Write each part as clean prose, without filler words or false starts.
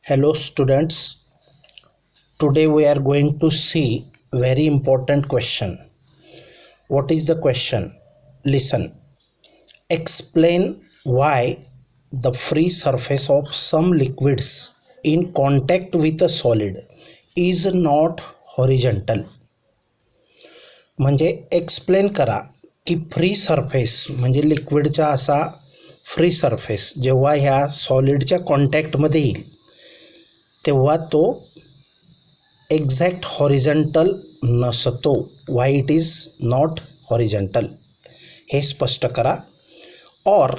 Hello students, today we are going to see very important question. What is the question? Listen. Explain why the free surface of some liquids in contact with a solid is not horizontal. म्हणजे explain करा की free surface म्हणजे लिक्विडचा असा free surface जेव्हा ह्या सॉलिडच्या कॉन्टॅक्टमध्ये येईल तेव्हा तो एक्झॅक्ट हॉरिझॉन्टल नसतो. Why it is not horizontal हे स्पष्ट करा. और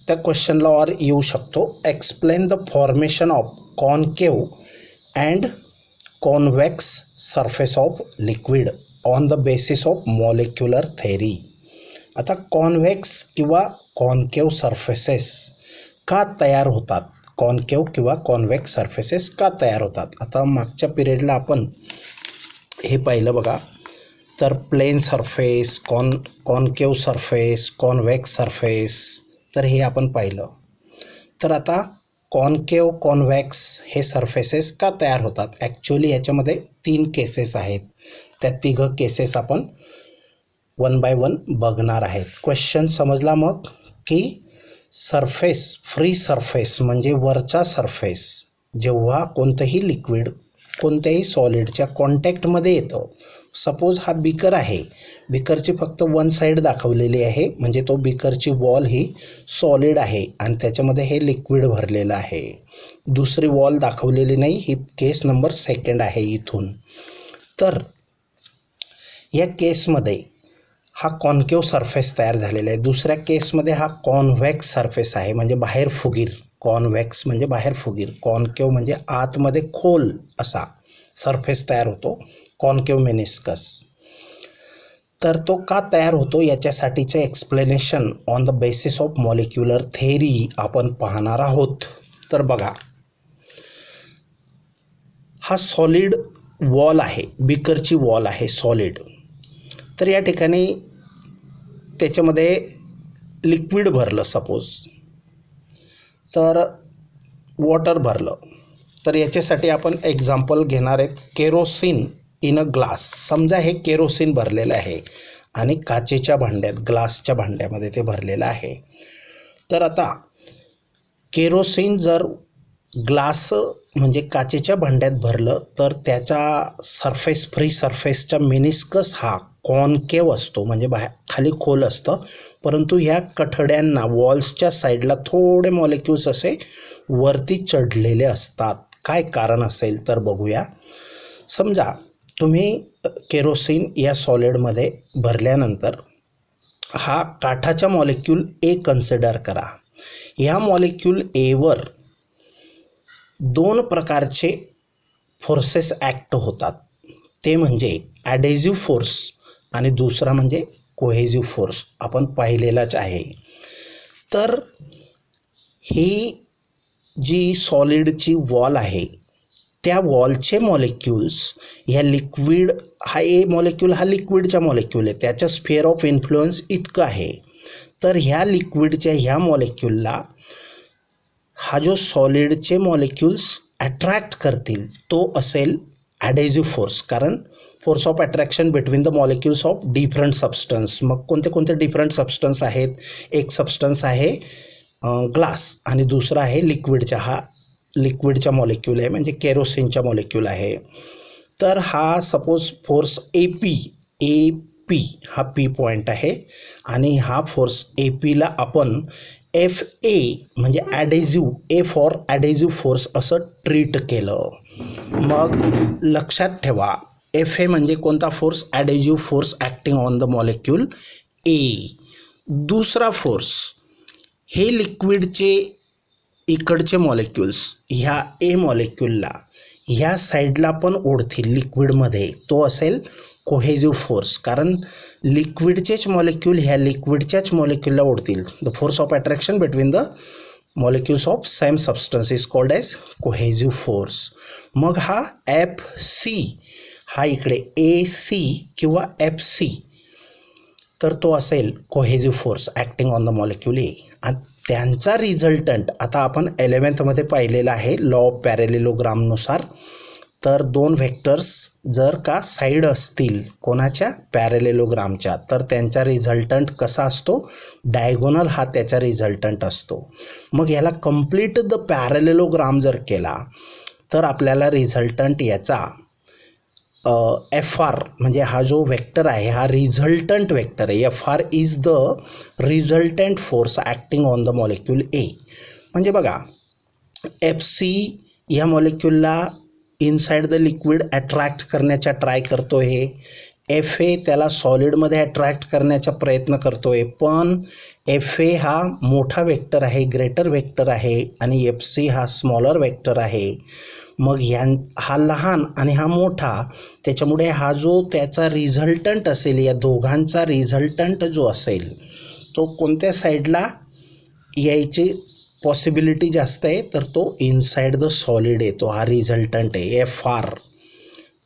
त्या क्वेश्चनला और येऊ शकतो, explain the formation of concave and convex surface of liquid on the basis of molecular theory. आता कॉन्व्हेक्स किंवा कॉन्केव सरफेसेस का तयार होतात, कॉन्केव किंवा कॉन्व्हेक्स सरफेसेस का तयार होतात. आता मागच्या पिरियडला आपण हे पाहिलं बघा, तर plane surface, concave surface, convex surface, तर हे आपण पाहिलं. तर आता कॉन्केव कॉन्व्हेक्स हे सरफेसेस का तयार होतात. ॲक्च्युअली याच्यामध्ये 3 केसेस आहेत. त्या 3 केसेस आपण 1 बाय 1 बघणार आहेत. क्वेश्चन समजला मग की सरफेस, फ्री सरफेस म्हणजे वरचा सरफेस जेव्हा कोणतंही लिक्विड कोणत्याही सॉलिडच्या कॉन्टॅक्टमध्ये येतं. सपोज हा बीकर आहे, बीकरची फक्त वन साईड दाखवलेली आहे, म्हणजे तो बीकरची वॉल ही सॉलिड आहे आणि त्याच्यामध्ये हे लिक्विड भरलेलं आहे. दुसरी वॉल दाखवलेली नाही, ही केस नंबर 2 आहे इथून. तर या केसमध्ये हा कॉन्केव सरफेस तयार झालेला आहे. दुसऱ्या केसमध्ये हा कॉन्व्हेक्स सरफेस आहे, म्हणजे बाहेर फुगीर. कॉन्व्हेक्स म्हणजे बाहेर फुगीर, कॉन्केव म्हणजे आतमध्ये खोल असा सरफेस तयार होतो, कॉन्केव मेनिस्कस. तर तो का तयार होतो याच्यासाठीचे explanation on the basis of molecular theory आपण पाहणार आहोत. तर बघा, हा सॉलिड वॉल आहे, बीकरची वॉल आहे सॉलिड. तर या ठिकाणी त्याच्यामध्ये लिक्विड भरलं, सपोज तर वॉटर भरलं. तर याच्यासाठी आपण एक्झाम्पल घेणार आहेत, केरोसिन इन अ ग्लास. समजा हे केरोसिन भरलेलं आहे आणि काचेच्या भांड्यात, ग्लासच्या भांड्यामध्ये ते भरलेलं आहे. तर आता केरोसिन जर ग्लास म्हणजे काचेच्या भांड्यात भरलं तर त्याचा सरफेस, फ्री सरफेसचा मेनिस्कस हा कॉन्केव असतो, म्हणजे खाली खोल असतं. परंतु ह्या कठड्यांना, वॉल्सच्या साईडला थोडे मॉलिक्युल्स असे वरती चढलेले असतात. काय कारण असेल तर बघूया. समजा तुम्ही केरोसिन या सॉलिडमध्ये भरल्यानंतर हा काठाचा मॉलिक्यूल ए कन्सिडर करा. ह्या मॉलिक्यूल एवर 2 प्रकारचे फोर्सेस ॲक्ट होतात. ते म्हणजे ॲडेझिव्ह फोर्स आणि दुसरा म्हणजे कोहेझिव्ह फोर्स. आपण पाहिलेलाच आहे. तर ही जी सॉलिडची वॉल आहे त्या वॉलचे मॉलिक्युल्स ह्या लिक्विड, हा ए मॉलिक्यूल हा लिक्विडचा मॉलिक्यूल आहे, त्याचं स्फिअर ऑफ इन्फ्लुअन्स इतकं आहे. तर ह्या लिक्विडच्या ह्या मॉलिक्यूलला हा जो सॉलिडचे मॉलिक्युल्स अट्रॅक्ट करतील तो असेल ॲडेझिव्ह फोर्स. कारण force of attraction between the molecules of different substance. मग कोणते कोणते डिफरंट सबस्टन्स आहेत. एक सबस्टन्स आहे ग्लास आणि दुसरा आहे लिक्विडचा, हा लिक्विडचा मॉलिक्यूल आहे, म्हणजे केरोसिनचा मॉलिक्यूल आहे. तर हा सपोज फोर्स ए पी हा पी पॉईंट आहे आणि हा फोर्स ए पीला आपण एफ ए म्हणजे adhesive, A for adhesive force असं ट्रीट केलं. मग लक्षात ठेवा, एफ ए म्हणजे कोणता force, adhesive force acting on the molecule A. दुसरा फोर्स हे लिक्विडचे इकडचे मॉलिक्युल्स ह्या ए मॉलिक्यूलला ह्या साईडला पण ओढतील लिक्विडमध्ये, तो असेल कोहेझिव्ह फोर्स. कारण लिक्विडचेच मॉलिक्यूल ह्या लिक्विडच्याच मॉलिक्यूलला ओढतील. The force of attraction between the molecules of same substance is called as cohesive force. मग हा एफ सी हा इकडे ए सी किंवा एफ सी, तर तो असेल cohesive force acting on the molecule A. आणि त्यांचा रिझल्टंट आता आपण 11th पाहिलेलं आहे लॉ ऑफ पॅरेलेलोग्रामनुसार. तर दोन व्हेक्टर्स जर का साईड असतील कोणाच्या पॅरेलेलोग्रामच्या तर त्यांचा रिझल्टंट कसा असतो, डायगोनल हा त्याचा रिझल्टंट असतो. मग ह्याला कंप्लीट द पॅरेलेलोग्राम जर केला तर आपल्याला रिझल्टंट याचा FR म्हणजे हा जो वेक्टर आहे हा रिझल्टंट वेक्टर आहे. FR is the resultant force acting on the molecule A. म्हणजे बघा FC ह्या मॉलिक्यूलला इनसाइड द लिक्विड अट्रॅक्ट करण्याचा ट्राय करतो आहे. FA त्याला सॉलिडमध्ये अट्रॅक्ट करण्याचा प्रयत्न करतो आहे, पण FA हा मोठा वेक्टर आहे, ग्रेटर वेक्टर आहे आणि FC हा स्मॉलर वेक्टर आहे. मग हा लहान आणि हा मोठा, त्याच्यामुळे हा जो त्याचा रिझल्टंट असेल या दोघांचा रिझल्टंट जो असेल तो कोणत्या साईडला यायची पॉसिबिलिटी जास्त आहे तर तो इनसाइड द सॉलिड येतो. हा रिझल्टंट आहे FR.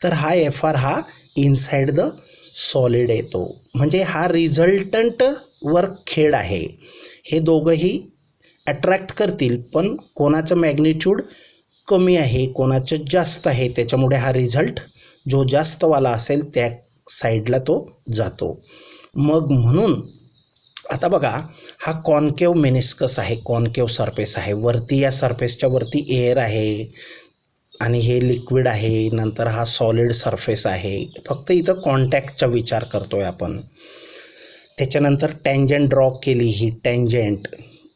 तर हा FR हा इनसाइड द सॉलिड येतो. म्हणजे हा रिझल्टंटवर खेळ आहे. हे दोघंही अट्रॅक्ट करतील पण कोणाचं मॅग्निट्यूड कमी आहे कोणाचं जास्त आहे, त्याच्यामुळे हा रिझल्ट जो जास्तवाला असेल त्या साईडला तो जातो. मग म्हणून आता बघा हा कॉन्केव मेनिस्कस आहे, कॉन्केव सरफेस आहे. वरती या सरफेसच्या वरती एअर आहे आणि हे लिक्विड आहे. नंतर हा सॉलिड सरफेस आहे. फक्त इथं कॉन्टॅक्टचा विचार करतोय आपण. त्याच्यानंतर टँजंट ड्रॉ केली ही टँजंट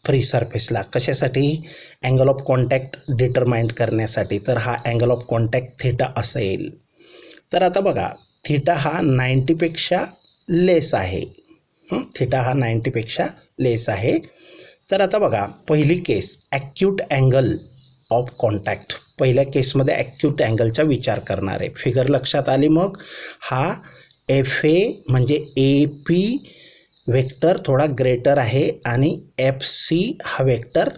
फ्री सरफेसला कशासाठी, अँगल ऑफ कॉन्टॅक्ट डिटरमाइंड करण्यासाठी. तर हा अँगल ऑफ कॉन्टॅक्ट थीटा असेल. तर आता बघा थीटा हा 90पेक्षा लेस आहे. थीटा हा 90पेक्षा लेस आहे. तर आता बघा पहिली केस ॲक्यूट अँगल ऑफ कॉन्टॅक्ट. पहिल्या केसमध्ये ॲक्यूट अँगलचा विचार करणार आहे. फिगर लक्षात आली. मग हा FA म्हणजे AP वेक्टर थोडा ग्रेटर आहे आणि FC हा वेक्टर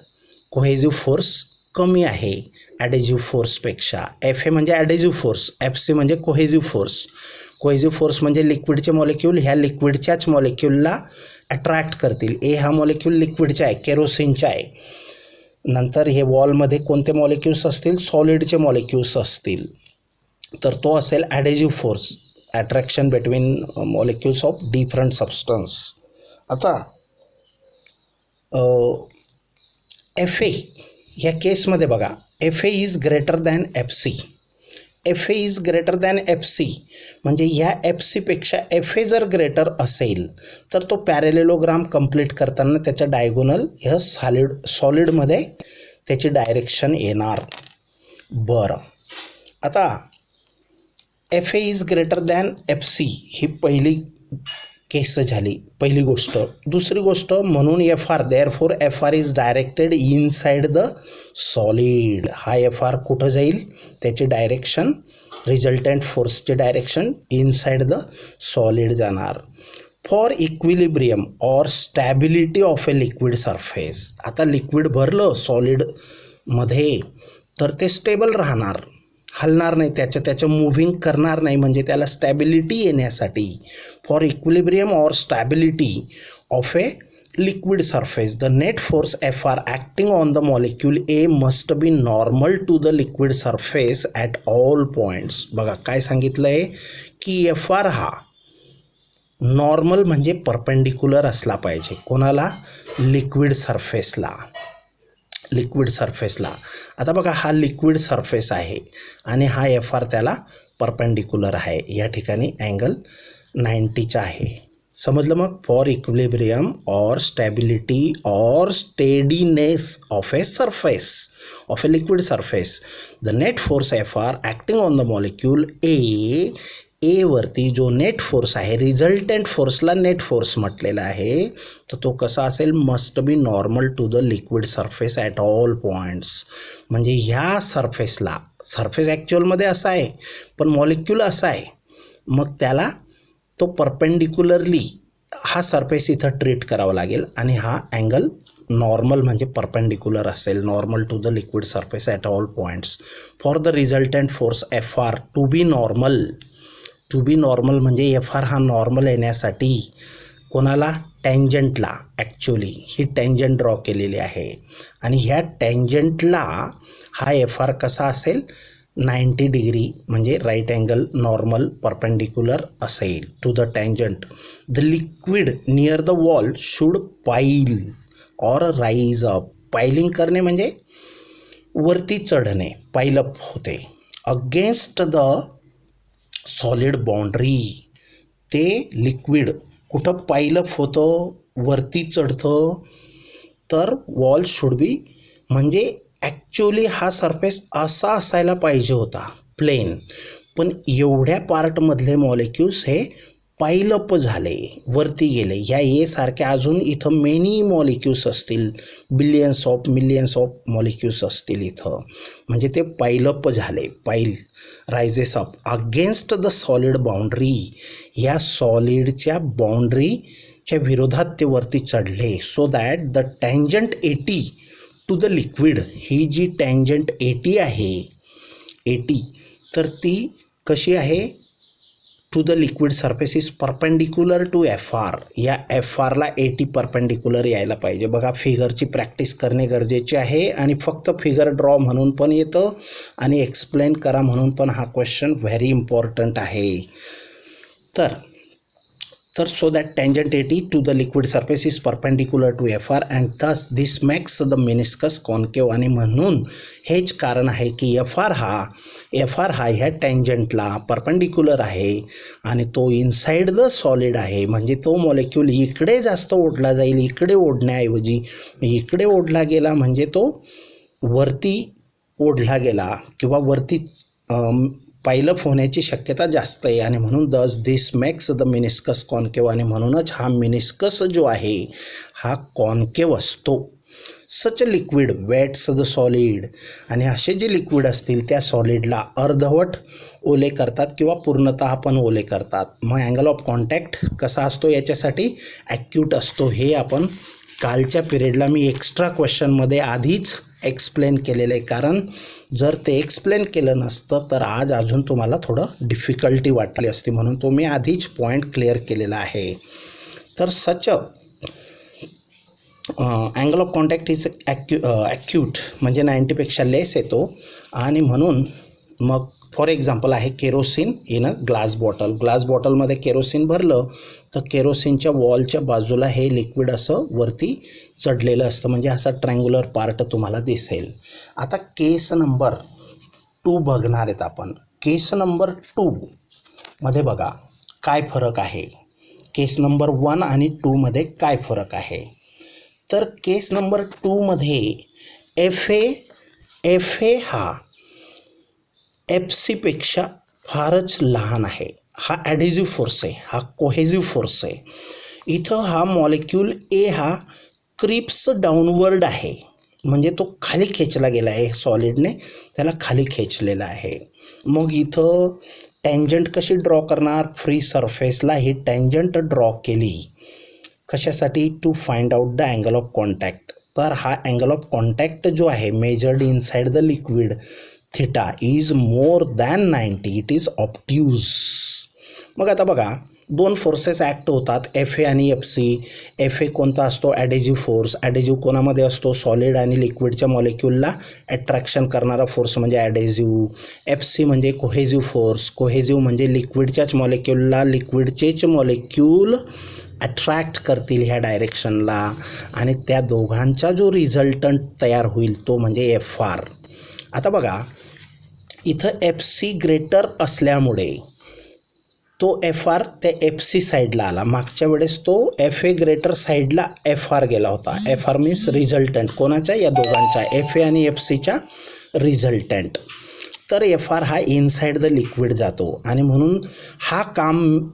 कोहेजिव्ह फोर्स कमी आहे ॲडेजिव्ह फोर्सपेक्षा. FA म्हणजे ॲडेजिव्ह फोर्स, FC म्हणजे कोहेजिव्ह फोर्स. कोहेजिव्ह फोर्स म्हणजे लिक्विडचे मॉलिक्यूल ह्या लिक्विडच्याच मॉलिक्यूलला अट्रॅक्ट करतील. A हा मॉलिक्यूल लिक्विडचा आहे, केरोसिनचा आहे. नंतर हे वॉलमध्ये कोणते मॉलिक्यूल्स असतील, सॉलिडचे मॉलिक्यूल्स असतील. तर तो असेल adhesive force, attraction between molecules of different substance. आता FA ह्या केसमध्ये बघा FA is greater than FC. FA is greater than FC म्हणजे ह्या FCपेक्षा FA जर ग्रेटर असेल तर तो पॅरेलेलोग्राम कंप्लीट करताना त्याच्या डायगोनल ह्या सॉलिडमध्ये त्याची डायरेक्शन येणार. बरं आता FA is greater than FC ही पहिली केस झाली, पहिली गोष्ट. दुसरी गोष्ट म्हणून FR therefore FR is directed inside the solid. हा FR कुठं जाईल, त्याची डायरेक्शन रिझल्टंट फोर्सचे डायरेक्शन इनसाइड द सॉलिड जाणार. For equilibrium or stability of a liquid surface. आता लिक्विड भरलं सॉलिडमध्ये तर ते स्टेबल राहणार, हलणार नाही, त्याचं मूव्हिंग करणार नाही. म्हणजे त्याला स्टॅबिलिटी येण्यासाठी for equilibrium or stability of a liquid surface the net force FR acting on the molecule A must be normal to the liquid surface at all points. बघा काय सांगितलं आहे की FR हा नॉर्मल म्हणजे परपेंडिक्युलर असला पाहिजे. कोणाला, लिक्विड सरफेसला. लिक्विड सरफेसला. आता बघा हा लिक्विड सरफेस आहे आणि हा FR त्याला परपेंडिक्युलर आहे. या ठिकाणी अँगल 90चा आहे. समजलं. मग for equilibrium or stability or steadiness of a surface of a liquid surface the net force FR acting on the molecule A वरती जो नेट फोर्स आहे, रिझल्टंट फोर्सला नेट फोर्स म्हटलेला आहे, तर तो कसा असेल, must be normal to the liquid surface at all points. म्हणजे ह्या सरफेसला, सरफेस ॲक्च्युअलमध्ये असा आहे पण मॉलिक्यूल असा आहे, मग त्याला तो परपेंडिक्युलरली हा सरफेस इथं ट्रीट करावा लागेल आणि हा अँगल नॉर्मल म्हणजे परपेंडिक्युलर असेल, normal to the liquid surface at all points. For the resultant force FR to be normal. To be normal म्हणजे FR हा नॉर्मल येण्यासाठी कोणाला? टँजंटला. ॲक्च्युली ही टँजंट ड्रॉ केलेली आहे आणि ह्या टँजंटला हा एफ आर कसा असेल? 90 डिग्री म्हणजे राईट अँगल नॉर्मल परपेंडिक्युलर असेल to the tangent. The liquid near the wall should pile or rise up. Piling करणे म्हणजे वरती चढणे, पाईल अप होते. Against the solid boundary. ते लिक्विड कुठं पाईल अप होतं? वरती चढतं. तर वॉल शुड बी म्हणजे ॲक्च्युली हा सरफेस असा असायला पाहिजे होता प्लेन, पण एवढ्या पार्टमधले मॉलिक्युल्स हे पाईल अप झाले, वरती गेले. ह्या ए सारख्या अजून इथं मेनी मॉलिक्युल्स असतील, billions of millions of molecules असतील इथं, म्हणजे ते पाईल अप झाले. Pile rises up against the solid boundary. या सॉलिडच्या बाउंड्रीच्या विरोधात ते वरती चढले. So that the tangent 80 to the liquid. ही जी टँजंट 80 आहे, 80, तर ती कशी आहे? To the liquid surface is perpendicular to F R. या एफ आरला 80 परपेंडिक्युलर यायला पाहिजे. बघा, फिगरची प्रॅक्टिस करणे गरजेचे आहे आणि फक्त फिगर ड्रॉ म्हणून पण येतं आणि एक्सप्लेन करा म्हणून पण हा क्वेश्चन व्हेरी इम्पॉर्टंट आहे. तर so that tangent 80 to the liquid surface is perpendicular to FR and thus this makes the meniscus concave. आणि म्हणून हेच कारण आहे की एफ आर हा ह्या टँजंटला परपेंडिक्युलर आहे आणि तो इनसाइड द सॉलिड आहे. म्हणजे तो मॉलिक्यूल इकडे जास्त ओढला जाईल, इकडे ओढण्याऐवजी इकडे ओढला गेला म्हणजे तो वरती ओढला गेला किंवा वरती पाईलअप होण्याची शक्यता जास्त आहे आणि म्हणून दस दिस मेक्स द मिनिस्कस कॉन्केव. आणि म्हणूनच हा मिनिस्कस जो आहे हा कॉन्केव असतो. सच लिक्विड वेट्स द सॉलिड. आणि असे जे लिक्विड असतील त्या सॉलिडला अर्धवट ओले करतात किंवा पूर्णतः पण ओले करतात. मग अँगल ऑफ कॉन्टॅक्ट कसा असतो याच्यासाठी? ॲक्यूट असतो. हे आपण कालच्या पिरियडला मी एक्स्ट्रा क्वेश्चनमध्ये आधीच एक्सप्लेन केलेलं आहे, कारण जर ते एक्सप्लेन केलं नसतं तर आज अजून तुम्हाला थोडं डिफिकल्टी वाटली असती, म्हणून तो मी आधीच पॉईंट क्लिअर केलेला आहे. तर such angle of contact is acute म्हणजे 90पेक्षा लेस येतो. आणि म्हणून मग फॉर एक्झाम्पल आहे kerosene in a glass bottle. Glass बॉटलमध्ये केरोसिन भरलं तर केरोसिनच्या वॉलच्या बाजूला हे लिक्विड असं वरती चढलेलं असतं, म्हणजे असा ट्रँग्युलर पार्ट तुम्हाला दिसेल. आता केस नंबर 2 बघणार आहेत आपण. केस नंबर 2 मध्ये बघा काय फरक आहे. केस नंबर 1 आणि 2 मध्ये काय फरक आहे? तर केस नंबर 2 मध्ये एफ ए हा एफ सीपेक्षा फारच लहान आहे. हा ॲडेझिव्ह फोर्स आहे, हा कोहेझिव्ह फोर्स आहे. इथं हा मॉलिक्यूल ए हा क्रिप्स डाऊनवर्ड आहे, म्हणजे तो खाली खेचला गेला आहे, सॉलिडने त्याला खाली खेचलेला आहे. मग इथं टँजंट कशी ड्रॉ करणार? फ्री सरफेसला ही टँजंट ड्रॉ केली. कशासाठी? To find out the angle of contact. तर हा अँगल ऑफ कॉन्टॅक्ट जो आहे measured inside the liquid theta is more than 90. It is obtuse. मग आता बघा 2 फोर्सेस ॲक्ट होतात, एफ ए आणि एफ सी. एफ ए कोणता असतो? Adhesive force. ॲडेझिव्ह कोणामध्ये असतो? सॉलिड आणि लिक्विडच्या मॉलिक्यूलला अट्रॅक्शन करणारा फोर्स म्हणजे ॲडेझिव्ह. एफ सी म्हणजे कोहेझिव्ह फोर्स. कोहेझिव्ह म्हणजे लिक्विडच्याच मॉलिक्यूलला लिक्विडचेच मॉलिक्यूल अट्रॅक्ट करतील ह्या डायरेक्शनला आणि त्या दोघांचा जो रिझल्टंट तयार होईल तो म्हणजे एफ आर. आता बघा इथं एफ सी ग्रेटर असल्यामुळे तो एफ आर त्या एफ सी साईडला आला. मागच्या वेळेस तो एफ ए ग्रेटर साईडला एफ आर गेला होता. एफ आर मीन्स रिझल्टंट कोणाच्या? या दोघांचा, एफ ए आणि एफ सीच्या रिझल्टंट. तर एफ आर हा इनसाइड द लिक्विड जातो आणि म्हणून हा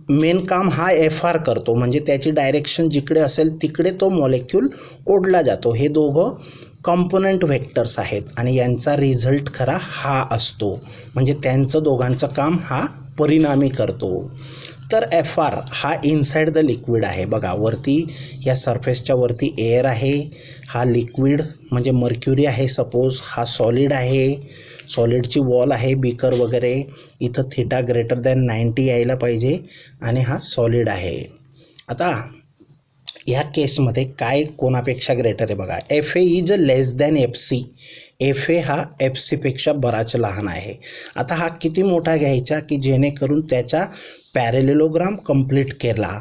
मेन काम हा एफ आर करतो, म्हणजे त्याची डायरेक्शन जिकडे असेल तिकडे तो मॉलिक्यूल ओढला जातो. हे दोघं कॉम्पोनंट व्हेक्टर्स आहेत आणि यांचा रिझल्ट खरा हा असतो, म्हणजे त्यांचं दोघांचं काम हा परिणामी करतो. तर एफ आर हा इनसाइड द लिक्विड आहे. बघा वरती या सरफेसच्या वरती एअर आहे, हा लिक्विड म्हणजे मर्क्युरी आहे सपोज, हा सॉलिड आहे, सॉलिडची वॉल आहे बीकर वगैरे. इथं थिटा ग्रेटर दॅन 90 यायला पाहिजे आणि हा सॉलिड आहे. आता ह्या केसमध्ये काय कोणापेक्षा ग्रेटर आहे बघा, F A is less than F C. F A हा एफ सीपेक्षा बराच लहान आहे. आता हा किती मोठा घ्यायचा की जेणेकरून त्याच्या पॅरेलेलोग्राम कंप्लीट केला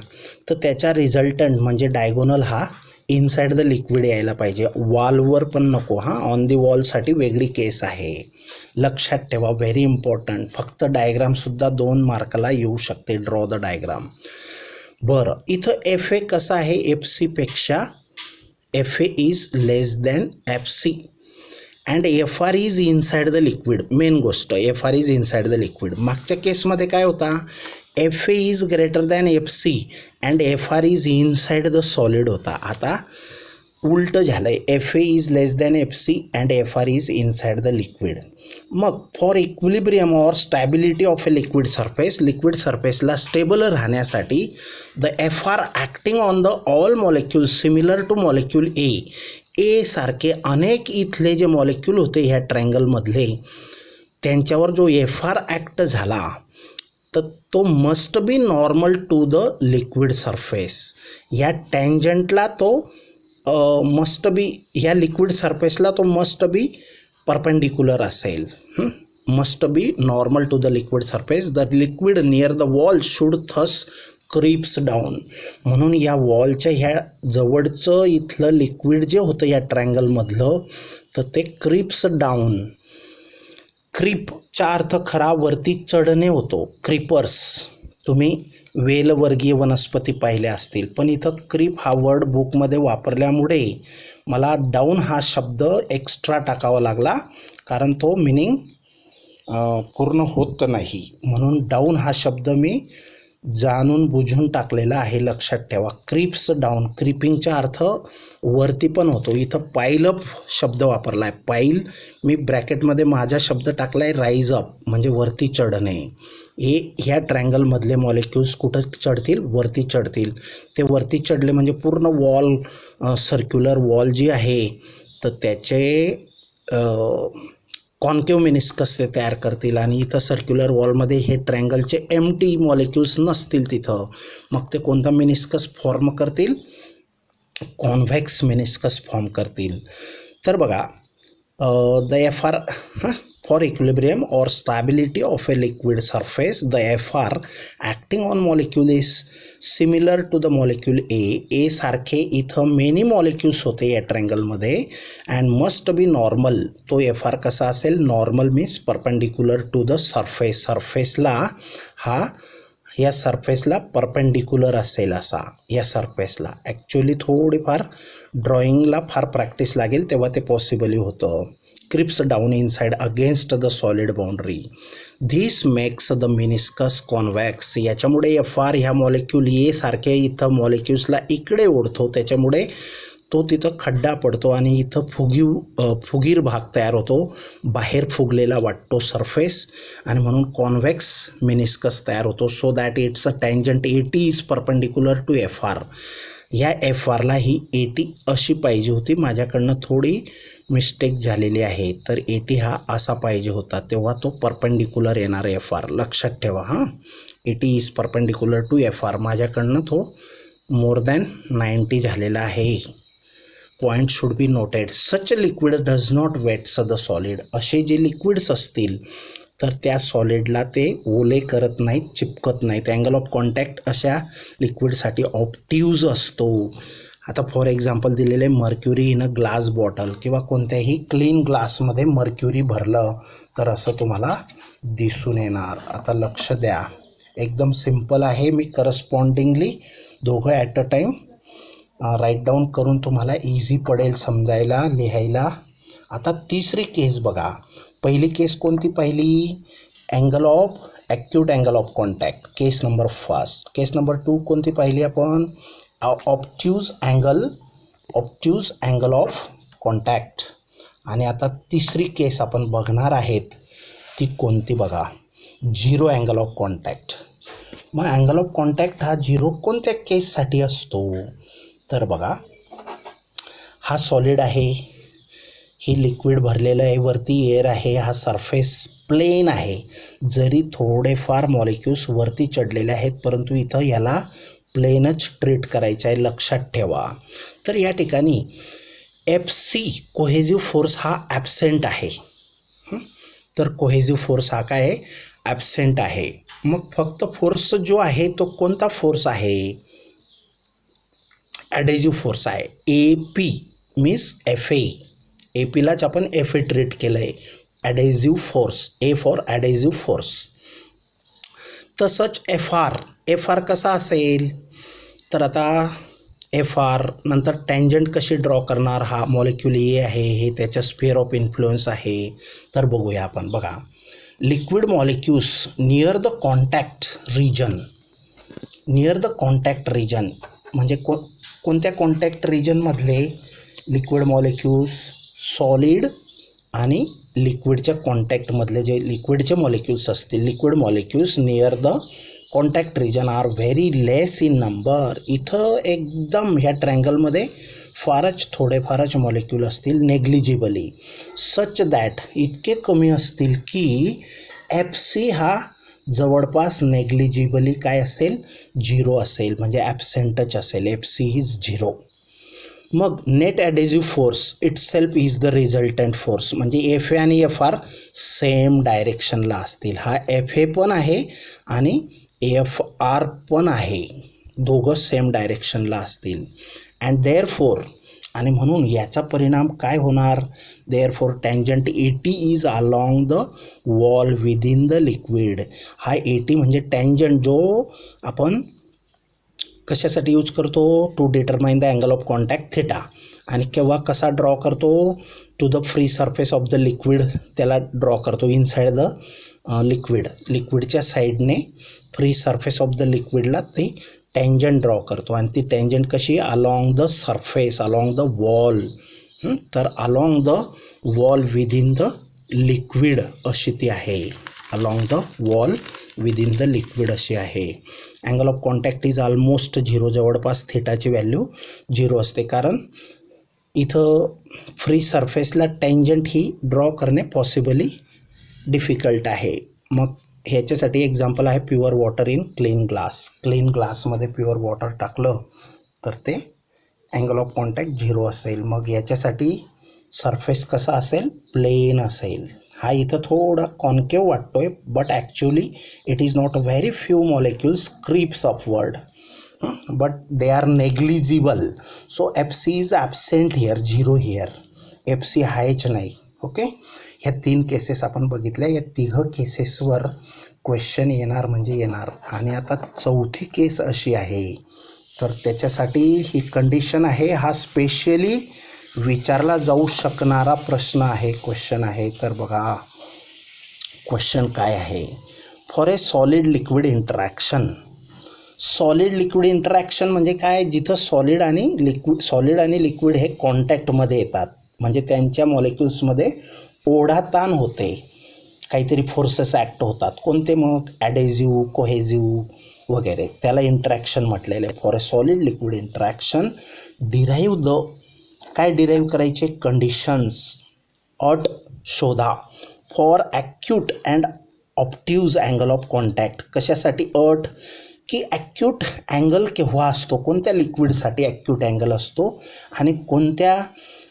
तर त्याच्या रिझल्टंट म्हणजे डायगोनल हा इनसाइड द लिक्विड यायला पाहिजे, वॉलवर पण नको. हां, ऑन दी वॉलसाठी वेगळी केस आहे, लक्षात ठेवा, व्हेरी इम्पॉर्टंट. फक्त डायग्रामसुद्धा 2 मार्काला येऊ शकते, ड्रॉ द डायग्राम. बरं, इथं एफ ए कसा आहे, एफ सीपेक्षा F A is less than F C and F R is inside the liquid. Main गोष्ट, F R is inside the liquid. मागच्या केसमध्ये काय होता, F A is greater than F C and F R is inside the solid होता. आता उलट झालं आहे, F A is less than F C and F R is inside the liquid. मग for equilibrium or stability of a liquid surface, liquid सरफेसला stable राहण्यासाठी the F R acting on the all molecule similar to molecule A सारखे अनेक इथले जे molecule होते ह्या ट्रँगलमधले त्यांच्यावर जो एफ आर ॲक्ट झाला तर तो must be normal to the liquid surface. या टँजंटला तो मस्ट बी, ह्या लिक्विड सरफेसला तो मस्ट बी परपेंडिक्युलर असेल. Must be normal to the liquid surface. The liquid near the wall should thus creeps down. म्हणून या वॉलच्या ह्या जवळचं इथलं लिक्विड जे होतं या ट्रँगलमधलं तर ते क्रीप्स डाऊन. क्रीपचा अर्थ खरा वरती चढणे होतो, क्रीपर्स. तुम्ही वेलवर्गीय वनस्पती पाहिल्या असतील, पण इथं क्रीप हा वर्ड बुकमध्ये वापरल्यामुळे मला डाऊन हा शब्द एक्स्ट्रा टाकावा लागला, कारण तो मिनिंग पूर्ण होत नाही. म्हणून डाऊन हा शब्द मी जाणून बुजून टाकलेला आहे, लक्षात ठेवा. क्रीप्स डाऊन, क्रीपिंगचा अर्थ वरती पण होतो. इथं पाईल अप शब्द वापरला आहे. पाईल मी ब्रॅकेटमध्ये माझा शब्द टाकला आहे राईज अप, म्हणजे वरती चढणे. ह्या ट्रँगलमधले मॉलिक्युल्स कुठं चढतील, वरती चढतील. ते वरती चढले म्हणजे पूर्ण वॉल, सर्क्युलर वॉल जी आहे तर त्याचे कॉन्केव्ह मिनिस्कस ते तयार करतील आणि इथं सर्क्युलर वॉलमध्ये हे ट्रँगलचे एम्प्टी मॉलिक्युल्स नसतील तिथं. मग ते कोणता मिनिस्कस फॉर्म करतील, कॉन्व्हेक्स मिनिस्कस फॉर्म करतील. तर बघा, the F R for equilibrium और stability of a liquid surface the F R acting on molecule is similar to the molecule A सारखे इथं मेनी मॉलिक्यूल्स होते या ट्रँगलमध्ये अँड मस्ट बी नॉर्मल. तो एफ आर कसा असेल, normal means perpendicular to the surface. सरफेसला हा या सरफेसला परपेंडिक्युलर असेल असा, या सरफेसला. ॲक्च्युली थोडीफार ड्रॉइंगला फार प्रॅक्टिस लागेल तेव्हा ते पॉसिबल होतं. Creeps down inside against the solid boundary. This makes the meniscus convex. याच्यामुळे एफ आर ह्या मॉलिक्यूल ए सारखे इथं मॉलिक्यूल्सला इकडे ओढतो, त्याच्यामुळे तो तिथं खड्डा पडतो आणि इथं फुगीर भाग तयार होतो, बाहेर फुगलेला वाटतो सरफेस आणि म्हणून कॉन्व्हेक्स मिनिस्कस तयार होतो. So that it's a tangent A T is perpendicular to F R. या एफ आरला ही ए टी अशी पाहिजे होती, माझ्याकडनं थोडी मिस्टेक झालेली आहे. तर ए टी हा असा पाहिजे होता, तेव्हा तो परपेंडिक्युलर येणार एफ आर, लक्षात ठेवा. हां, A T is perpendicular to F R. माझ्याकडनं तो मोर दॅन 90 झालेला आहे. Point should be noted. Such liquid does not wets the solid. असे जे लिक्विड्स असतील तर त्या सॉलिडला ते ओले करत नाहीत, चिपकत नाहीत. अँगल ऑफ कॉन्टॅक्ट अशा लिक्विडसाठी ऑप्टिव्ज असतो. आता फॉर एक्झाम्पल दिलेले mercury in a glass bottle किंवा कोणत्याही क्लीन ग्लासमध्ये मर्क्युरी भरलं तर असं तुम्हाला दिसून येणार. आता लक्ष द्या, एकदम सिम्पल आहे. मी करस्पॉन्डिंगली दोघं at a time write down करून तुम्हाला इझी पडेल समजायला, लिहायला. आता तिसरी केस बघा. पहिली केस कोणती पाहिली, angle of acute angle of contact, case number first. Case number 2 कोणती पाहिली आपण, ऑब्ट्यूज अँगल ऑफ कॉन्टॅक्ट. आणि आता तिसरी केस आपण बघणार आहेत ती कोणती बघा, झिरो अँगल ऑफ कॉन्टॅक्ट. मग अँगल ऑफ कॉन्टॅक्ट हा झिरो कोणत्या केससाठी असतो तर बघा, हा सॉलिड आहे, ही लिक्विड भरलेलं आहे, वरती एअर आहे, हा सरफेस प्लेन आहे. जरी थोडेफार मॉलिक्यूल्स वरती चढलेले आहेत परंतु इथं याला प्लेनच ट्रीट करायचं आहे, लक्षात ठेवा. तर या ठिकाणी FC कोहेजिव्ह फोर्स हा ॲबसेंट आहे. तर कोहेजिव्ह फोर्स हा काय आहे, ॲबसेंट आहे. मग फक्त फोर्स जो आहे तो कोणता फोर्स आहे, ॲडेजिव्ह फोर्स आहे. AP मीन्स FA, APलाच आपण FA ट्रीट केलं आहे. ॲडेजिव्ह फोर्स, A फॉर ॲडेजिव्ह फोर्स. तसंच FR कसा असेल, तर आता FR नंतर टँजंट कशी ड्रॉ करणार, हा मॉलिक्यूल ए आहे, हे त्याच्या स्फिअर ऑफ इन्फ्लुएन्स आहे. तर बघूया आपण. बघा, liquid molecules near the contact region म्हणजे कोणत्या कॉन्टॅक्ट रिजनमधले लिक्विड मॉलिक्यूल्स, सॉलिड आणि लिक्विडच्या कॉन्टॅक्टमधले जे लिक्विडचे मॉलिक्यूल्स असतील, liquid molecules near the contact region are very less in number. इथं एकदम ह्या ट्रँगलमध्ये थोडेफारच मॉलिक्यूल असतील, नेग्लिजिबली, सच दॅट इतके कमी असतील की FC हा जवळपास नेग्लिजिबली काय असेल, 0 असेल, म्हणजे ॲबसेंटच असेल. FC is 0. मग net adhesive force itself is the resultant force, म्हणजे FA आणि FR सेम डायरेक्शनला असतील. हा FA पण आहे आणि FR पण आहे, दोघं सेम डायरेक्शनला असतील. अँड देअरफोर, आणि म्हणून याचा परिणाम काय होणार, therefore tangent AT is along the wall within the liquid. हा AT म्हणजे टँजंट, जो आपण कशासाठी यूज करतो, to determine the angle of contact theta. आणि केव्हा कसा ड्रॉ करतो, to the free surface of the liquid, त्याला ड्रॉ करतो इनसाइड द लिक्विडच्या साईडने फ्री सरफेस ऑफ द लिक्विडला ती टँजंट ड्रॉ करतो. आणि ती टँजंट कशी, along the surface, along the wall. तर along the wall within the liquid अशी ती आहे, along the wall within the liquid अशी आहे. Angle of contact is almost 0, जवळपास थिटाची व्हॅल्यू 0 असते, कारण इथं फ्री सरफेसला टँजंट ही ड्रॉ करणे पॉसिबली डिफिकल्ट आहे. मग ह्याच्यासाठी एक्झाम्पल आहे प्युअर वॉटर इन क्लीन ग्लासमध्ये प्युअर वॉटर टाकलं तर ते अँगल ऑफ कॉन्टॅक्ट 0 असेल. मग याच्यासाठी सरफेस कसा असेल, प्लेन असेल. हा इथं थोडा कॉन्केव वाटतोय, but actually it is not very few molecules creeps upward, but they are negligible. So FC is absent here, 0 here, FC आहेच नाही. ओके, ह्या 3 केसेस आपण बघितल्या. या 3 केसेसवर क्वेश्चन येणार म्हणजे येणार. आणि आता 4थी केस अशी आहे, तर त्याच्यासाठी ही कंडिशन आहे. हा स्पेशली विचारला जाऊ शकणारा प्रश्न आहे, क्वेश्चन आहे. तर बघा क्वेश्चन काय आहे, for a solid liquid interaction. Solid liquid interaction म्हणजे काय, जिथं सॉलिड आणि लिक्विड हे कॉन्टॅक्टमध्ये येतात, म्हणजे त्यांच्या मॉलिक्युल्समध्ये ओढाताण होते, काहीतरी फोर्सेस ॲक्ट होतात. कोणते मग, ॲडेजिव्ह, कोहेजिव्ह वगैरे, त्याला इंटरॅक्शन म्हटलेलं आहे. For a solid liquid interaction derive the, काय डिराईव्ह करायचे, कंडिशन्स, अट शोधा. For acute and obtuse angle of contact. कशासाठी अट, की ॲक्यूट अँगल केव्हा असतो, कोणत्या लिक्विडसाठी ॲक्यूट अँगल असतो आणि कोणत्या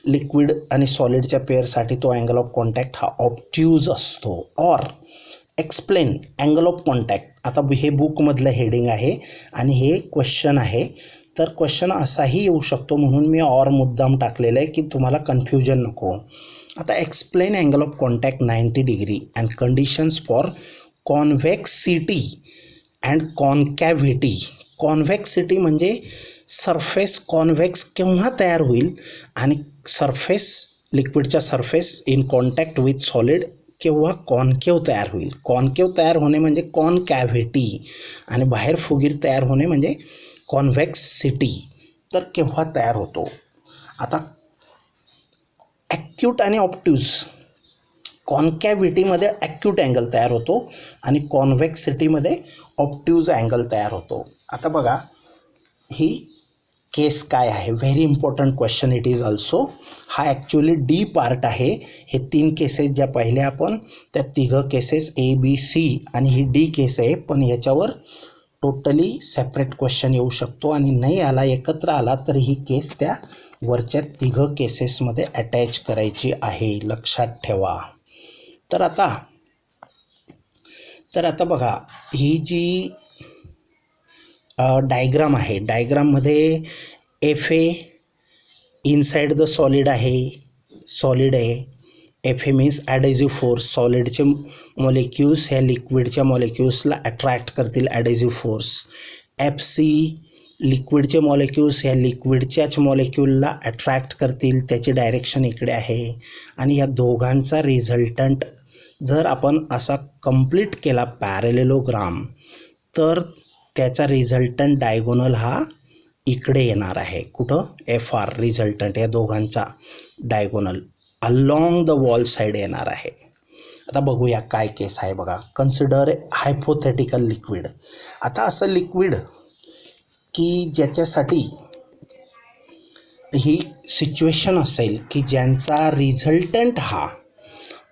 लिक्विड आणि सॉलिडच्या पेअरसाठी तो अँगल ऑफ कॉन्टॅक्ट हा ऑप्ट्यूज असतो. Or explain angle of contact. आता हे बुकमधलं हेडिंग आहे आणि हे क्वेश्चन आहे, तर क्वेश्चन असाही येऊ शकतो, म्हणून मी ऑर मुद्दाम टाकलेलं आहे की तुम्हाला कन्फ्युजन नको. आता explain angle of contact 90 degree and conditions for convexity and concavity. Convexity म्हणजे सरफेस कॉन्व्हेक्स केव्हा तयार होईल आणि सरफेस, लिक्विडच्या surface in contact with solid केव्हा कॉन्केव तयार होईल. कॉन्केव तयार होणे म्हणजे कॉन्कॅव्हिटी आणि बाहेर फुगीर तयार होणे म्हणजे कॉन्व्हेक्सिटी. तर केव्हा तयार होतो. आता ॲक्यूट आणि ऑप्ट्यूज, कॉन्कॅव्हिटीमध्ये ॲक्यूट अँगल तयार होतो आणि कॉन्व्हेक्सिटीमध्ये ऑप्ट्यूज अँगल तयार होतो. आता बघा ही केस काय आहे, very important question it is also. हा ॲक्च्युली डी पार्ट आहे. हे 3 केसेस ज्या पाहिल्या आपण, त्या 3 केसेस A, B, C आणि ही डी केस आहे, पण याच्यावर टोटली सेपरेट क्वेश्चन येऊ शकतो आणि नाही आला एकत्र आला तर ही केस त्या वरच्या तिघं केसेसमध्ये अटॅच करायची आहे, लक्षात ठेवा. तर आता बघा ही जी डायग्राम आहे, डायग्राममध्ये F A inside the solid आहे. F A means adhesive force. सॉलिडचे मॉलिक्युल्स ह्या लिक्विडच्या मॉलिक्युल्सला अट्रॅक्ट करतील, ॲडेझिव्ह फोर्स. एफ सी लिक्विडचे मॉलिक्युल्स ह्या लिक्विडच्याच मॉलिक्युलला अट्रॅक्ट करतील, त्याची डायरेक्शन इकडे आहे. आणि या दोघांचा रिझल्टंट जर आपण असा कंप्लीट केला पॅरेलेलोग्राम तर त्याचा रिझल्टंट डायगोनल हा इकडे येणार आहे. कुठं? एफ आर रिझल्टंट या दोघांचा diagonal along the wall side येणार आहे. आता बघूया काय केस आहे बघा. Consider hypothetical liquid. आता असं लिक्विड की ज्याच्यासाठी ही सिच्युएशन असेल की ज्यांचा रिझल्टंट हा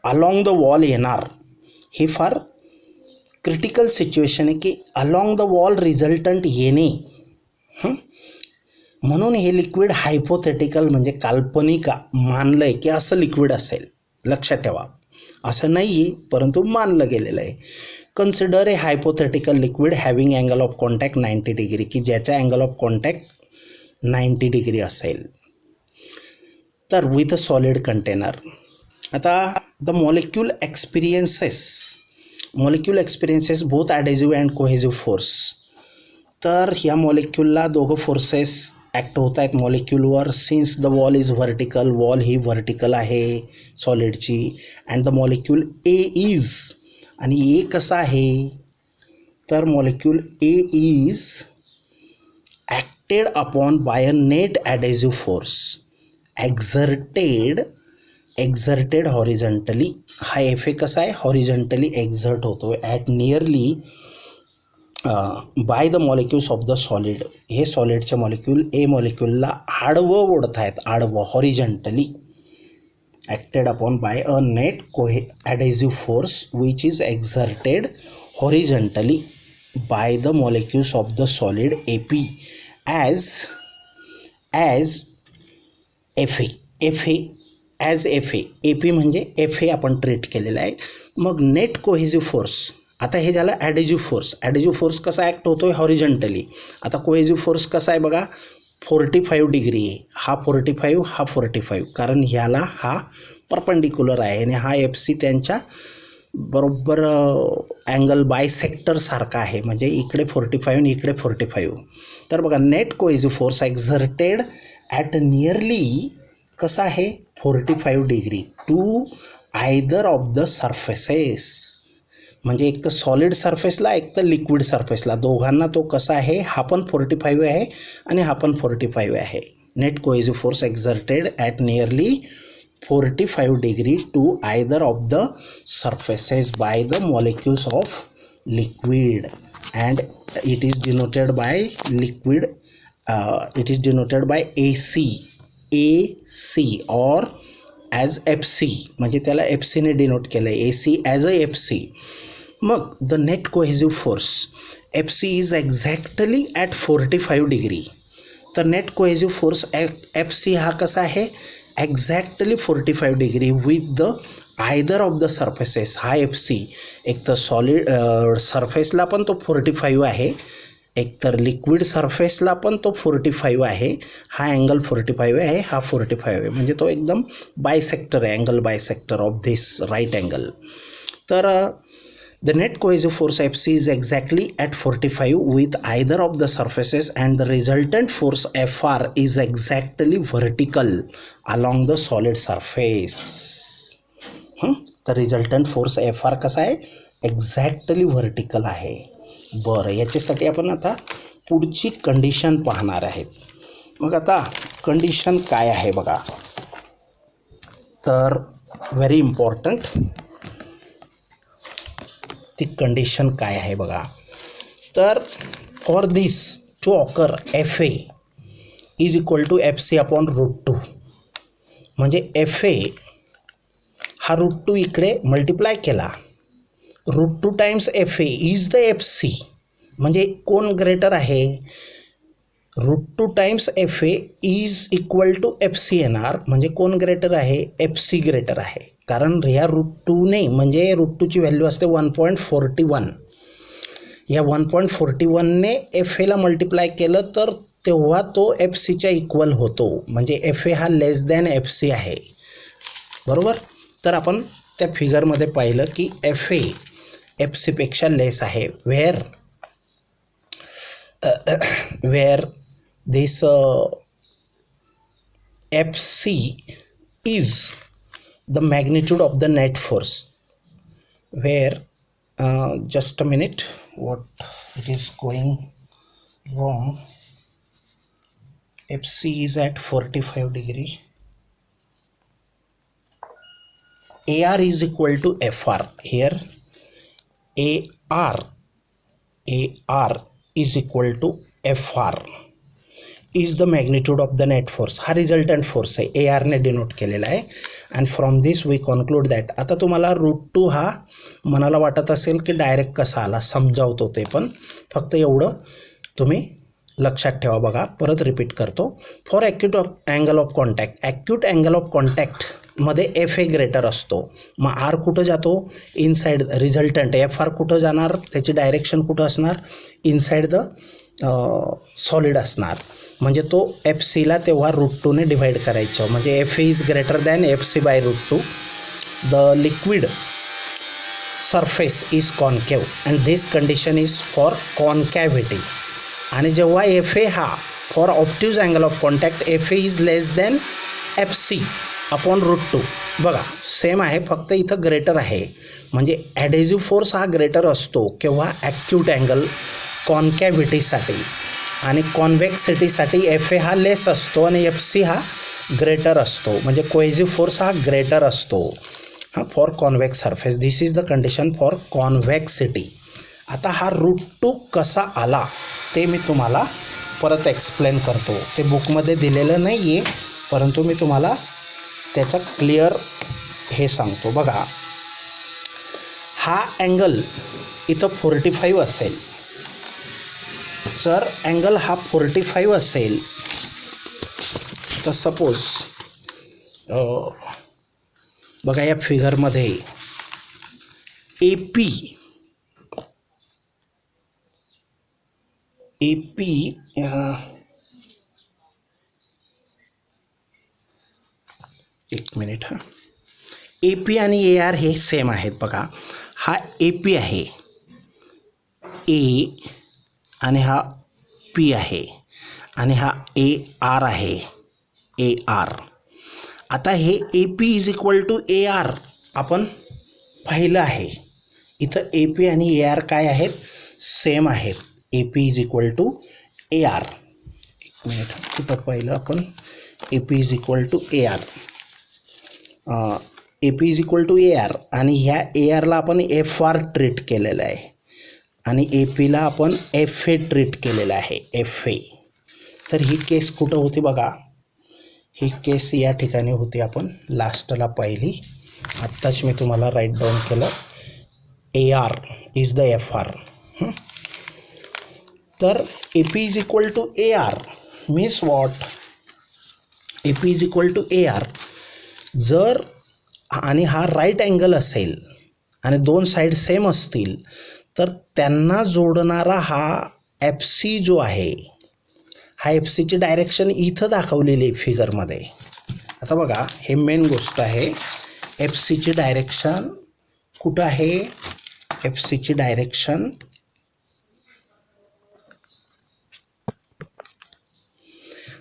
अलॉंग द वॉल येणार, हे फार क्रिटिकल सिच्युएशन आहे की अलॉंग द वॉल रिझल्टंट येणे. म्हणून हे लिक्विड हायपोथेटिकल म्हणजे काल्पनिक मानलं आहे की असं लिक्विड असेल. लक्षात ठेवा, असं नाही आहे परंतु मानलं गेलेलं आहे. Consider a hypothetical liquid having angle of contact 90 degree, की ज्याचा अँगल ऑफ कॉन्टॅक्ट 90 डिग्री असेल. तर विथ अ सॉलिड कंटेनर. आता the molecule experiences both adhesive and cohesive force. तर ह्या मॉलिक्यूलला दोघं फोर्सेस ॲक्ट होत आहेत मॉलिक्यूलवर. Since the wall is vertical, wall ही व्हर्टिकल आहे सॉलिडची. And the molecule A is, आणि ए कसा आहे तर molecule A is acted upon by a net adhesive force exerted horizontally. हा एफ ए कसा आहे? हॉरिझॉन्टली एक्झर्ट होतो at nearly by the molecules of the solid. हे सॉलिडचे मॉलिक्यूल ए मॉलिक्यूलला आडवं ओढत आहेत, आडवं horizontally. Acted upon by a net adhesive force which is exerted horizontally by the molecules of the solid A P as F A. A P म्हणजे F A आपण treat केलेलं आहे. मग नेट कोहेझिव्ह फोर्स. आता हे झालं adhesive force. Adhesive force कसा act होतो आहे? हॉरिझॉन्टली. आता कोहेझिव्ह फोर्स कसा आहे बघा, 45 डिग्री आहे. हा 45, हा 45, कारण ह्याला हा परपेंडिक्युलर आहे आणि हा एफ सी त्यांच्या बरोबर अँगल बायसेक्टर सारखा आहे, म्हणजे इकडे 45 आणि इकडे 45. तर बघा net cohesive force exerted at nearly कसा आहे 45 degree to either of the surfaces. म्हणजे एक तर सॉलिड सरफेसला, एक तर लिक्विड सरफेसला, दोघांना तो कसा आहे, हा पण 45 आहे आणि हा पण 45 आहे. Net cohesive force exerted at nearly 45 degree to either of the surfaces by the molecules of liquid, and it is denoted by liquid, it is denoted by AC or as FC, म्हणजे त्याला FC ने denote केलं आहे, AC as a FC. मग the net cohesive force FC is exactly at 45 degree. तर net cohesive force FC हा कसा आहे, exactly 45 degree with the either of the surfaces. हा एफ सी एक तर सॉलिड सरफेसला पण तो 45 आहे, एक तर लिक्विड सरफेसला पण तो 45 आहे. हा अँगल 45 आहे, हा 45 आहे, म्हणजे तो एकदम बायसेक्टर आहे, angle bisector of this right angle. तर the net cohesive force FC is exactly at 45 with either of the surfaces, and the resultant force FR is exactly vertical along the solid surface. तर resultant force FR कसा आहे, exactly vertical आहे. बरं, याच्यासाठी आपण आता पुढची कंडिशन पाहणार आहेत. मग आता कंडिशन काय आहे बघा, तर व्हेरी इम्पॉर्टंट ती कंडिशन काय आहे बघा. तर for this to occur F A is equal to F C upon √2. म्हणजे एफ ए हा √2 इकडे मल्टिप्लाय केला, √2 times F A is the F C. म्हणजे कोण ग्रेटर आहे, √2 times F A is equal to F C येणार. म्हणजे कोण ग्रेटर आहे, एफ सी ग्रेटर आहे. कारण ह्या √2ने म्हणजे √2ची व्हॅल्यू असते 1.41. या 1.41ने एफ एला मल्टिप्लाय केलं तर तेव्हा तो एफ सीच्या इक्वल होतो. म्हणजे एफ ए हा लेस दॅन एफ सी आहे, बरोबर. तर आपण त्या फिगरमध्ये पाहिलं की एफ ए एफ सीपेक्षा लेस आहे. Where this F C is the magnitude of the net force. Where just a minute, what it is going wrong. FC is at 45 degree. AR is equal to FR. Here AR is equal to FR is the magnitude of the net force. हा resultant force आहे, AR ने denote केलेला आहे. And from this we conclude that. आता तुम्हाला √2 हा मनाला वाटत असेल की डायरेक्ट कसा आला, समजावतो ते पण. फक्त एवढं तुम्ही लक्षात ठेवा. बघा, परत रिपीट करतो. For acute angle of contact, acute angle of कॉन्टॅक्टमध्ये एफ ए ग्रेटर असतो. मग आर कुठं जातो, इनसाइड. रिझल्टंट एफ आर कुठं जाणार, त्याची डायरेक्शन कुठं असणार, इनसाइड द सॉलिड असणार. म्हणजे तो एफ सीला तेव्हा √2ने डिवाइड करायचं. म्हणजे F A is greater than F C by √2. The liquid surface is concave and this condition is for concavity. आणि जेव्हा एफ ए हा for obtuse angle of contact F A is less than F C upon √2. बघा, same आहे, फक्त इथं greater आहे. म्हणजे adhesive force हा ग्रेटर असतो केव्हा, ॲक्यूट अँगल कॉन्कॅव्हिटीसाठी. आणि कॉन्व्हेक्सिटीसाठी एफ ए हा लेस असतो आणि एफ सी हा ग्रेटर असतो. म्हणजे कोहेझिव्ह फोर्स हा ग्रेटर असतो for convex surface. This is the condition for convexity. आता हा √2 कसा आला ते मी तुम्हाला परत एक्सप्लेन करतो. ते बुकमध्ये दिलेलं नाही आहे, परंतु मी तुम्हाला त्याचा क्लिअर हे सांगतो. बघा, हा अँगल इथं 45 असेल. जर अँगल हा 45 असेल तर सपोज बघा या फिगरमध्ये ए पी एक मिनिट. ए पी आणि ए आर हे सेम आहेत. बघा, हा ए पी आहे, ए आणि हा पी आहे, आणि हा ए आर आहे, ए आर. आता हे A P is equal to A R आपण पाहिलं आहे. इथं ए पी आणि ए आर काय आहेत, सेम आहेत. A P is equal to A R. एक मिनिट, कुठं पाहिलं आपण, A P is equal to A R. A P is equal to A R आणि ह्या ए आरला आपण एफ आर ट्रीट केलेलं आहे आणि ए पीला आपण एफ ए ट्रीट केलेलं आहे, एफ ए. तर ही केस कुठं होती बघा, ही केस या ठिकाणी होती, आपण लास्टला पाहिली. आत्ताच मी तुम्हाला राईट डाऊन केलं, A R is the F R. तर A P is equal to A R means what, A P is equal to A R. जर आणि हा राईट अँगल असेल आणि दोन साईड सेम असतील तर त्यांना जोडणारा हा एफ सी जो आहे, हा एफ सीची डायरेक्शन इथं दाखवलेली आहे फिगरमध्ये. आता बघा, हे मेन गोष्ट आहे. एफ सीची डायरेक्शन कुठं आहे, एफ सीची डायरेक्शन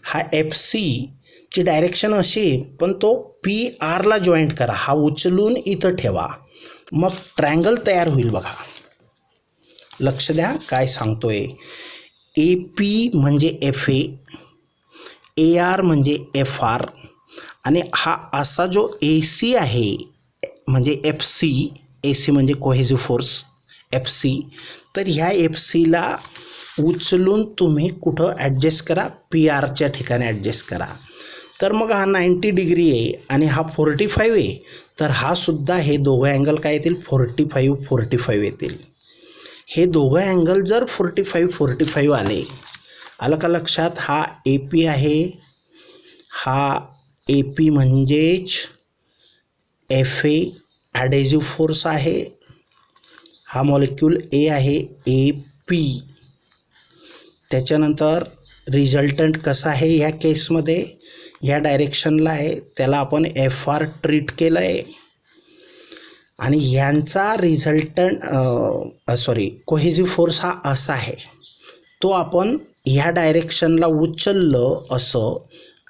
हा एफ सीची डायरेक्शन अशी, पण तो पी आरला जॉईंट करा, हा उचलून इथं ठेवा, मग ट्रायंगल तयार होईल. बघा, लक्ष द्या काय सांगतोय. ए पी म्हणजे एफ ए, ए आर म्हणजे एफ आर, आणि हा असा जो ए सी आहे म्हणजे एफ सी, ए सी म्हणजे कोहेझिव्ह फोर्स एफ सी. तर ह्या एफ सीला उचलून तुम्ही कुठं ॲडजस्ट करा, पी आरच्या ठिकाणी ॲडजस्ट करा. तर मग हा 90 डिग्री आहे आणि हा 45 आहे, तर हा सुद्धा, हे दोघं अँगल काय येतील, 45 येतील. हे दोघं अँगल जर 45 आले, आलं का लक्षात? हा ए पी आहे, हा ए पी म्हणजेच एफ ए ॲडेझिव्ह फोर्स आहे, हा मॉलिक्यूल ए आहे ए पी. त्याच्यानंतर रिझल्टंट कसा आहे ह्या केसमध्ये, ह्या डायरेक्शनला आहे, त्याला आपण एफ आर ट्रीट केलं आहे. आणि ह्यांचा रिझल्टंट कोहेसिव्ह फोर्स हा असा आहे, तो आपण ह्या डायरेक्शनला उचललं असं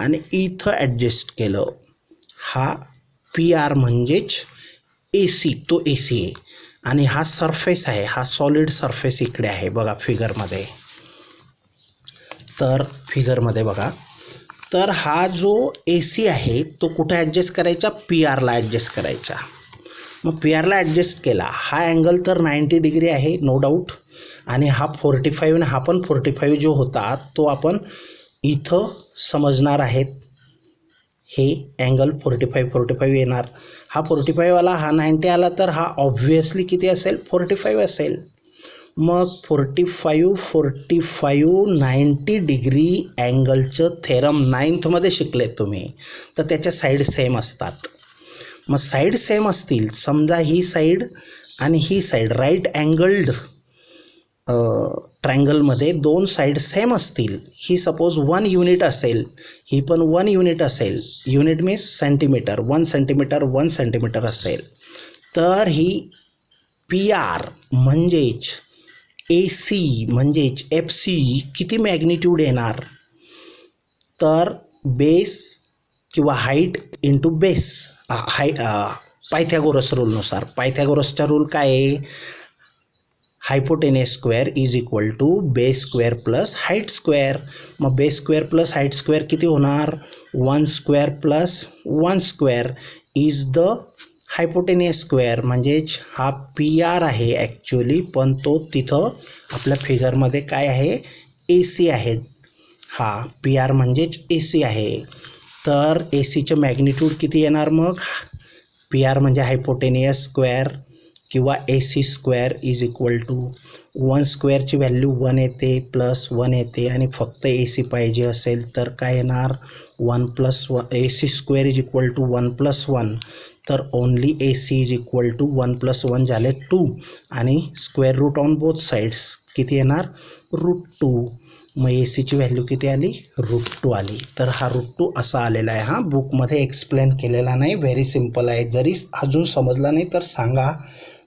आणि इथं ॲडजस्ट केलं. हा पी आर म्हणजेच ए सी, तो ए सी आहे. आणि हा सरफेस आहे, हा सॉलिड सरफेस इकडे आहे बघा फिगरमध्ये. तर फिगरमध्ये बघा, तर हा जो ए सी आहे तो कुठे ॲडजस्ट करायचा? पी आरला ॲडजस्ट करायचा. मग पी आरला ॲडजस्ट केला. हा अँगल तर 90 डिग्री आहे नो डाऊट, आणि हा 45 आणि हा पण 45 जो होता तो आपण इथं समजणार आहेत. हे अँगल 45 येणार. हा 45 आला, हा 90 आला, तर हा ऑब्व्हियसली किती असेल? 45 असेल. मग 45 90 डिग्री अँगलचं थेरम 9thमध्ये शिकलेत तुम्ही, तर त्याच्या साईड सेम असतात. मग साईड सेम असतील, समजा ही साईड आणि ही साईड राईट अँगल्ड ट्रायंगलमध्ये दोन साईड सेम असतील, ही सपोज 1 युनिट असेल, ही पण 1 युनिट असेल, unit means centimetre, 1 centimetre 1 centimetre असेल, तर ही पी आर म्हणजेच ए सी म्हणजेच एफ सी किती मॅग्निट्यूड येणार? तर बेस किंवा हाईट इंटू बेस, पायथागोरस रूलनुसार. पायथागोरसचा रूल काय आहे? Hypotenuse square is equal to base square plus height square. मग base square plus height square किती होणार? 1 square plus 1 square is the hypotenuse square. म्हणजेच हा पी आर आहे ॲक्च्युली, पण तो तिथं आपल्या फिगरमध्ये काय आहे? ए सी आहे. हा पी आर म्हणजेच ए सी आहे. तर ए सीचं मॅग्निट्यूड किती येणार? मग पी आर म्हणजे हायपोटेनियस स्क्वेअर किंवा A C square is equal to 1 स्क्वेअरची व्हॅल्यू 1 येते प्लस 1 येते, आणि फक्त ए सी पाहिजे असेल तर काय येणार? 1 + 1. A C square is equal to 1 + 1, तर only A C is equal to 1 + 1 झाले 2, आणि square root on both sides किती येणार? √2. मग ए सीची व्हॅल्यू किती आली? √2 आली. तर हा √2 असा आलेला आहे. हा बुकमध्ये एक्सप्लेन केलेला नाही, व्हेरी सिम्पल आहे. जरी अजून समजला नाही तर सांगा,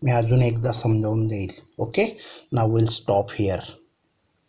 मी अजून एकदा समजावून देईल. Okay, now will stop here.